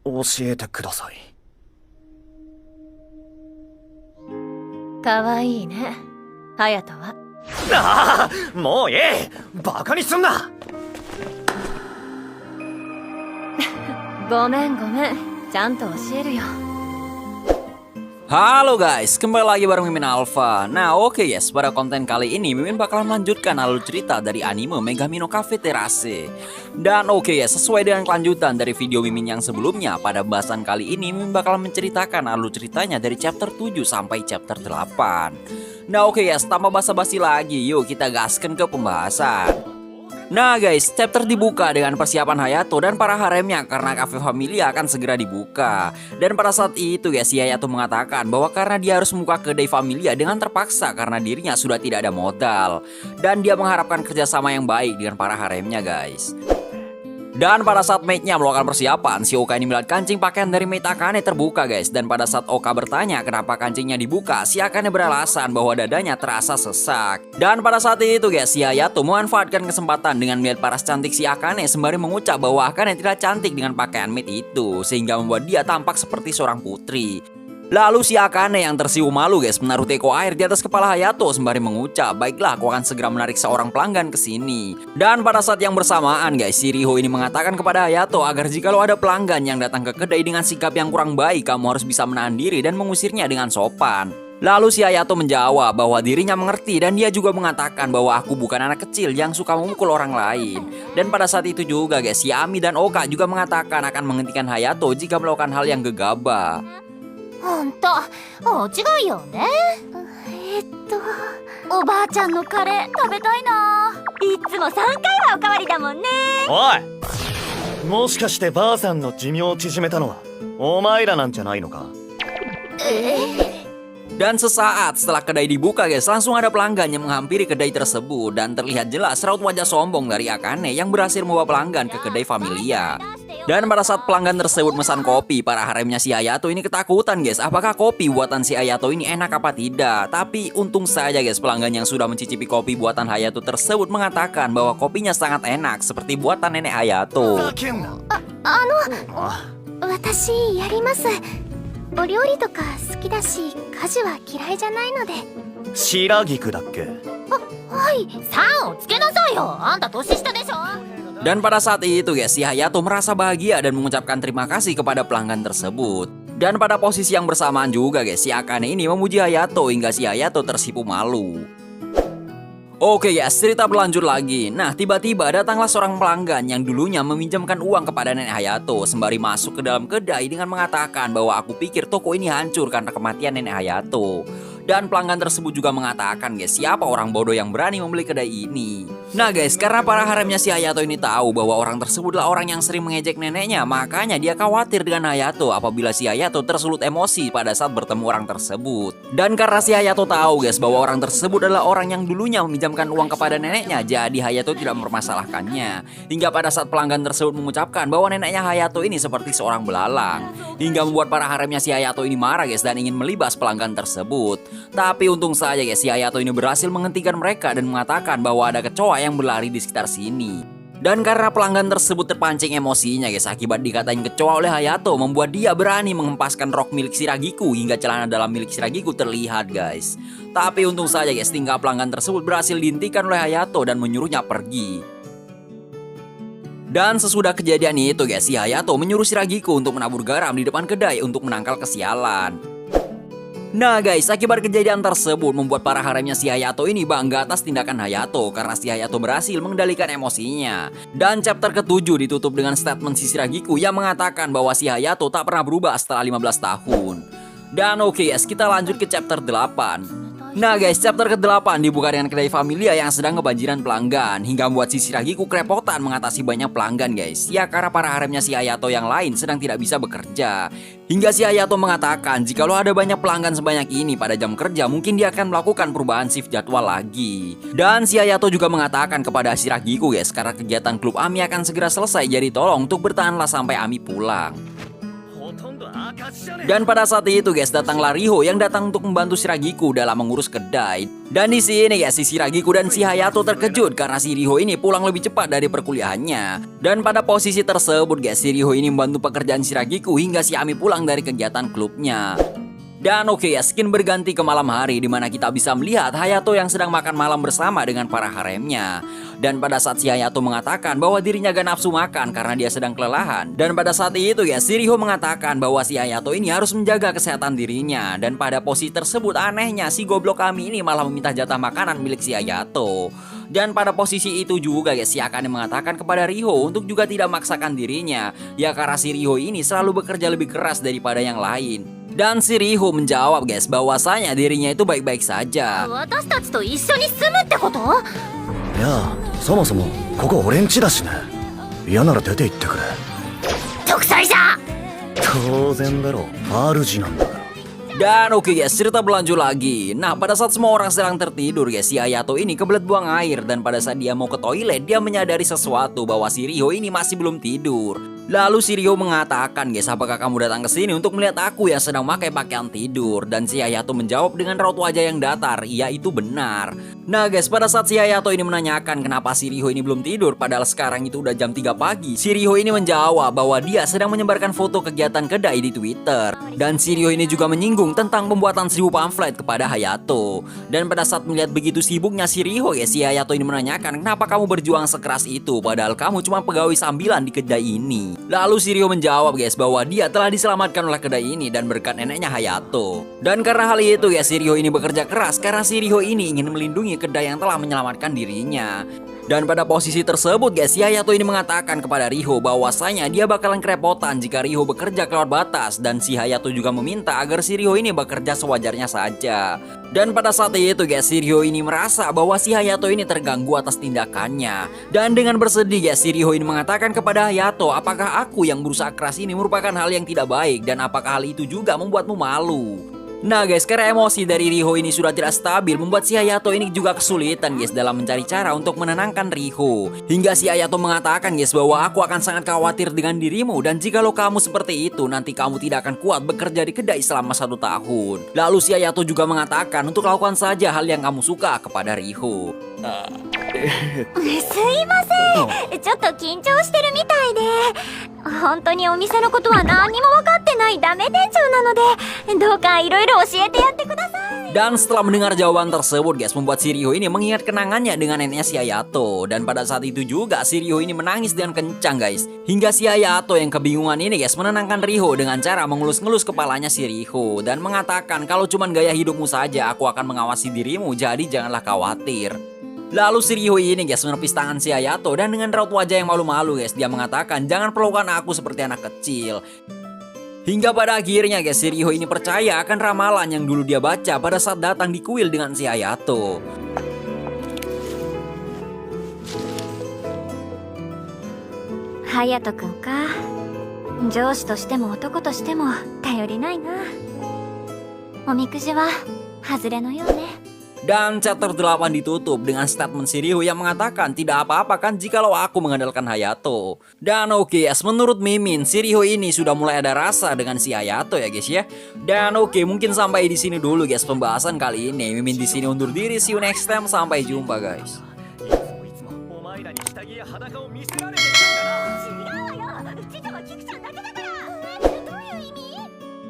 教えてください。かわいいね、隼人は。ああ、もういい。バカにすんな。ごめんごめん、ちゃんと教えるよ。Halo guys, kembali lagi bareng Mimin Alpha. Nah oke guys, pada konten kali ini Mimin bakalan melanjutkan alur cerita dari anime Megami no Cafe Terrace. Dan oke ya, sesuai dengan kelanjutan dari video Mimin yang sebelumnya, pada bahasan kali ini Mimin bakalan menceritakan alur ceritanya dari chapter 7 sampai chapter 8. Nah oke ya, tanpa basa-basi lagi, yuk kita gaskan ke pembahasan. Nah guys, chapter dibuka dengan persiapan Hayato dan para haremnya karena kafe Familia akan segera dibuka. Dan pada saat itu guys, si Hayato mengatakan bahwa karena dia harus membuka kedai Familia dengan terpaksa karena dirinya sudah tidak ada modal. Dan dia mengharapkan kerjasama yang baik dengan para haremnya guys. Dan pada saat maidnya melakukan persiapan, si Oka ini melihat kancing pakaian dari maid Akane terbuka guys. Dan pada saat Oka bertanya kenapa kancingnya dibuka, si Akane beralasan bahwa dadanya terasa sesak. Dan pada saat itu guys, si Hayato memanfaatkan kesempatan dengan melihat paras cantik si Akane sembari mengucap bahwa Akane tidak cantik dengan pakaian maid itu, sehingga membuat dia tampak seperti seorang putri. Lalu si Akane yang tersiu malu guys menaruh teko air di atas kepala Hayato sembari mengucap, baiklah aku akan segera menarik seorang pelanggan ke sini. Dan pada saat yang bersamaan guys, si Riho ini mengatakan kepada Hayato agar jikalau ada pelanggan yang datang ke kedai dengan sikap yang kurang baik, kamu harus bisa menahan diri dan mengusirnya dengan sopan. Lalu si Hayato menjawab bahwa dirinya mengerti dan dia juga mengatakan bahwa aku bukan anak kecil yang suka memukul orang lain. Dan pada saat itu juga guys, si Ami dan Oka juga mengatakan akan menghentikan Hayato jika melakukan hal yang gegabah. ほんと、大違いよね。おばあちゃんのカレー食べたいな。いつも3回はおかわりだもんね。おい、もしかしてばあさんの寿命を縮めたのはお前らなんじゃないのか。Dan sesaat setelah kedai dibuka guys, langsung ada pelanggan yang menghampiri kedai tersebut. Dan terlihat jelas raut wajah sombong dari Akane yang berhasil membawa pelanggan ke kedai Familia. Dan pada saat pelanggan tersebut memesan kopi, para haremnya si Hayato ini ketakutan guys, apakah kopi buatan si Hayato ini enak apa tidak. Tapi untung saja guys, pelanggan yang sudah mencicipi kopi buatan Hayato tersebut mengatakan bahwa kopinya sangat enak seperti buatan nenek Hayato. 私やります。お料理とか好きだし、家事は嫌いじゃないので。白菊だっけ。はい、3をつけなさいよ。あんた年下でしょ。 Dan pada saat itu guys, si Hayato merasa bahagia dan mengucapkan terima kasih kepada pelanggan tersebut. Dan pada posisi yang bersamaan juga guys, si Akane ini memuji Hayato hingga si Hayato tersipu malu. Oke guys, cerita berlanjut lagi. Nah tiba-tiba datanglah seorang pelanggan yang dulunya meminjamkan uang kepada nenek Hayato sembari masuk ke dalam kedai dengan mengatakan bahwa aku pikir toko ini hancur karena kematian nenek Hayato. Dan pelanggan tersebut juga mengatakan guys, siapa orang bodoh yang berani membeli kedai ini. Nah guys, karena para haremnya si Hayato ini tahu bahwa orang tersebutlah orang yang sering mengejek neneknya, makanya dia khawatir dengan Hayato apabila si Hayato tersulut emosi pada saat bertemu orang tersebut. Dan karena si Hayato tahu guys bahwa orang tersebut adalah orang yang dulunya meminjamkan uang kepada neneknya, jadi Hayato tidak mempermasalahkannya. Hingga pada saat pelanggan tersebut mengucapkan bahwa neneknya Hayato ini seperti seorang belalang, hingga membuat para haremnya si Hayato ini marah guys dan ingin melibas pelanggan tersebut. Tapi untung saja guys, si Hayato ini berhasil menghentikan mereka dan mengatakan bahwa ada kecoa yang berlari di sekitar sini. Dan karena pelanggan tersebut terpancing emosinya guys akibat dikatain kecoa oleh Hayato, membuat dia berani menghempaskan rok milik Shiragiku hingga celana dalam milik Shiragiku terlihat guys. Tapi untung saja guys, tingkah pelanggan tersebut berhasil dihentikan oleh Hayato dan menyuruhnya pergi. Dan sesudah kejadian itu guys, si Hayato menyuruh Shiragiku untuk menabur garam di depan kedai untuk menangkal kesialan. Nah guys, akibat kejadian tersebut membuat para haremnya si Hayato ini bangga atas tindakan Hayato karena si Hayato berhasil mengendalikan emosinya. Dan chapter ke-7 ditutup dengan statement si Shiragiku yang mengatakan bahwa si Hayato tak pernah berubah setelah 15 tahun. Dan oke guys, kita lanjut ke chapter 8. Nah guys, chapter ke-8 dibuka dengan kedai Familia yang sedang kebanjiran pelanggan, hingga membuat si Shiragiku kerepotan mengatasi banyak pelanggan guys. Ya karena para haremnya si Hayato yang lain sedang tidak bisa bekerja. Hingga si Hayato mengatakan jikalau ada banyak pelanggan sebanyak ini pada jam kerja, mungkin dia akan melakukan perubahan shift jadwal lagi. Dan si Hayato juga mengatakan kepada Shiragiku guys, karena kegiatan klub Ami akan segera selesai, jadi tolong untuk bertahanlah sampai Ami pulang. Dan pada saat itu guys, datanglah Riho yang datang untuk membantu Shiragiku dalam mengurus kedai. Dan di sini guys, si Shiragiku dan si Hayato terkejut karena si Riho ini pulang lebih cepat dari perkuliahannya. Dan pada posisi tersebut guys, si Riho ini membantu pekerjaan Shiragiku hingga si Ami pulang dari kegiatan klubnya. Dan oke ya, skin berganti ke malam hari di mana kita bisa melihat Hayato yang sedang makan malam bersama dengan para haremnya. Dan pada saat si Hayato mengatakan bahwa dirinya gak nafsu makan karena dia sedang kelelahan. Dan pada saat itu ya, si Riho mengatakan bahwa si Hayato ini harus menjaga kesehatan dirinya. Dan pada posisi tersebut anehnya si goblok kami ini malah meminta jatah makanan milik si Hayato. Dan pada posisi itu juga guys, si Akane mengatakan kepada Riho untuk juga tidak memaksakan dirinya. Ya karena si Riho ini selalu bekerja lebih keras daripada yang lain. Dan si Riho menjawab guys bahwasanya dirinya itu baik-baik saja. 私たちと一緒に住むってこと？いやそもそもここ俺ん家だしね。嫌なら出て行ってくれ。独裁者！当然だろ、主なんだから。 Dan oke guys, cerita berlanjut lagi. Nah pada saat semua orang sedang tertidur guys, si Hayato ini kebelet buang air. Dan pada saat dia mau ke toilet, dia menyadari sesuatu bahwa si Riho ini masih belum tidur. Lalu si Riho mengatakan guys, apakah kamu datang ke sini untuk melihat aku yang sedang pakai pakaian tidur? Dan si Hayato menjawab dengan raut wajah yang datar, iya itu benar. Nah guys, pada saat si Hayato ini menanyakan kenapa si Riho ini belum tidur padahal sekarang itu udah jam 3 pagi, si Riho ini menjawab bahwa dia sedang menyebarkan foto kegiatan kedai di Twitter. Dan si Riho ini juga menyinggung tentang pembuatan 1000 pamflet kepada Hayato. Dan pada saat melihat begitu sibuknya si Riho ya, si Hayato ini menanyakan kenapa kamu berjuang sekeras itu padahal kamu cuma pegawai sambilan di kedai ini. Lalu si Riho menjawab guys bahwa dia telah diselamatkan oleh kedai ini dan berkat neneknya Hayato. Dan karena hal itu ya, si Riho ini bekerja keras karena si Riho ini ingin melindungi kedai yang telah menyelamatkan dirinya. Dan pada posisi tersebut guys, si Hayato ini mengatakan kepada Riho bahwasanya dia bakalan kerepotan jika Riho bekerja keluar batas. Dan si Hayato juga meminta agar si Riho ini bekerja sewajarnya saja. Dan pada saat itu guys, si Riho ini merasa bahwa si Hayato ini terganggu atas tindakannya. Dan dengan bersedih guys, si Riho ini mengatakan kepada Hayato, apakah aku yang berusaha keras ini merupakan hal yang tidak baik dan apakah hal itu juga membuatmu malu? Nah guys, karena emosi dari Riho ini sudah tidak stabil membuat si Hayato ini juga kesulitan guys dalam mencari cara untuk menenangkan Riho. Hingga si Hayato mengatakan guys bahwa aku akan sangat khawatir dengan dirimu dan jikalau kamu seperti itu nanti kamu tidak akan kuat bekerja di kedai selama 1 tahun. Lalu si Hayato juga mengatakan untuk lakukan saja hal yang kamu suka kepada Riho. すいません、ちょっと緊張してるみたいで。本当にお店のことは何も分かってないダメ店長なので、どうかいろいろ教えてやってください。 Dan setelah mendengar jawaban tersebut guys, membuat si Riho ini mengingat kenangannya dengan neneknya si Hayato. Dan pada saat itu juga si Riho ini menangis dengan kencang guys. Hingga si Hayato yang kebingungan ini guys menenangkan Riho dengan cara mengelus-ngelus kepalanya si Riho. Dan mengatakan kalau cuman gaya hidupmu saja aku akan mengawasi dirimu, jadi janganlah khawatir. Lalu si Riho ini guys menepis tangan si Hayato dan dengan raut wajah yang malu-malu guys, dia mengatakan jangan perlukan aku seperti anak kecil. Hingga pada akhirnya guys, si Riho ini percaya akan ramalan yang dulu dia baca pada saat datang di kuil dengan si Hayato. Hayato-kunか。上司としても男としても頼りないな。おみくじは外れのようね。 Dan chapter 8 ditutup dengan statement si Riho yang mengatakan tidak apa-apa kan jikalau aku mengandalkan Hayato. Dan oke guys, menurut Mimin si Riho ini sudah mulai ada rasa dengan si Hayato ya guys ya. Dan oke, mungkin sampai di sini dulu guys pembahasan kali ini. Mimin di sini undur diri, see you next time, sampai jumpa guys.